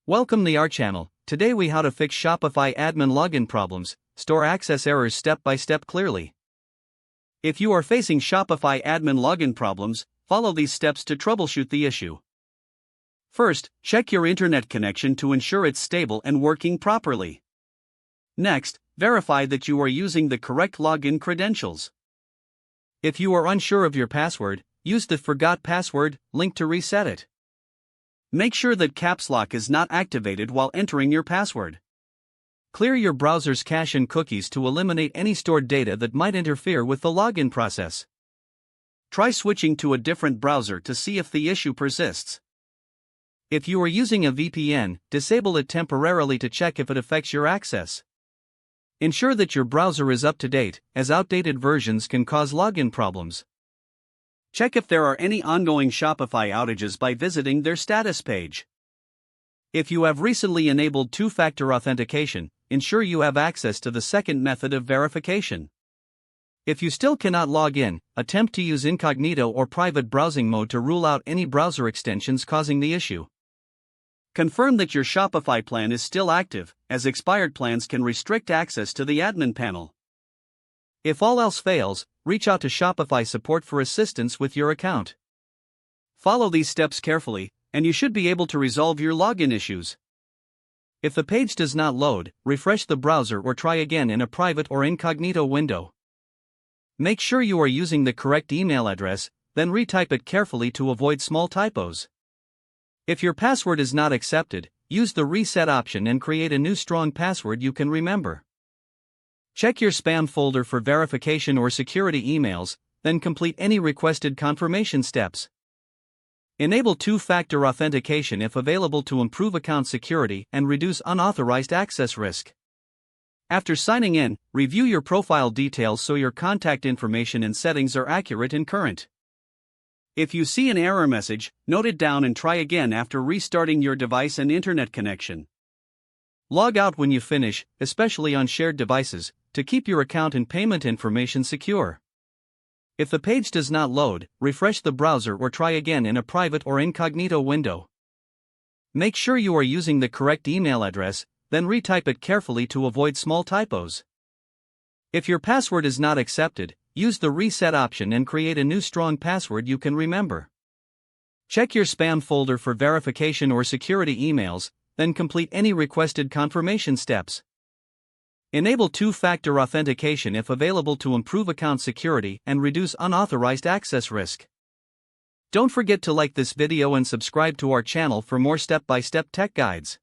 Welcome to our channel. Today we how to fix Shopify admin login problems, store access errors step by step clearly. If you are facing Shopify admin login problems, follow these steps to troubleshoot the issue. First, check your internet connection to ensure it's stable and working properly. Next, verify that you are using the correct login credentials. If you are unsure of your password, use the Forgot Password link to reset it. Make sure that Caps Lock is not activated while entering your password. Clear your browser's cache and cookies to eliminate any stored data that might interfere with the login process. Try switching to a different browser to see if the issue persists. If you are using a VPN, disable it temporarily to check if it affects your access. Ensure that your browser is up to date, as outdated versions can cause login problems. Check if there are any ongoing Shopify outages by visiting their status page. If you have recently enabled two-factor authentication, ensure you have access to the second method of verification. If you still cannot log in, attempt to use incognito or private browsing mode to rule out any browser extensions causing the issue. Confirm that your Shopify plan is still active, as expired plans can restrict access to the admin panel. If all else fails, reach out to Shopify support for assistance with your account. Follow these steps carefully, and you should be able to resolve your login issues. If the page does not load, refresh the browser or try again in a private or incognito window. Make sure you are using the correct email address, then retype it carefully to avoid small typos. If your password is not accepted, use the reset option and create a new strong password you can remember. Check your spam folder for verification or security emails, then complete any requested confirmation steps. Enable two-factor authentication if available to improve account security and reduce unauthorized access risk. After signing in, review your profile details so your contact information and settings are accurate and current. If you see an error message, note it down and try again after restarting your device and internet connection. Log out when you finish, especially on shared devices, to keep your account and payment information secure. If the page does not load, refresh the browser or try again in a private or incognito window. Make sure you are using the correct email address, then retype it carefully to avoid small typos. If your password is not accepted, use the reset option and create a new strong password you can remember. Check your spam folder for verification or security emails, then complete any requested confirmation steps. Enable two-factor authentication if available to improve account security and reduce unauthorized access risk. Don't forget to like this video and subscribe to our channel for more step-by-step tech guides.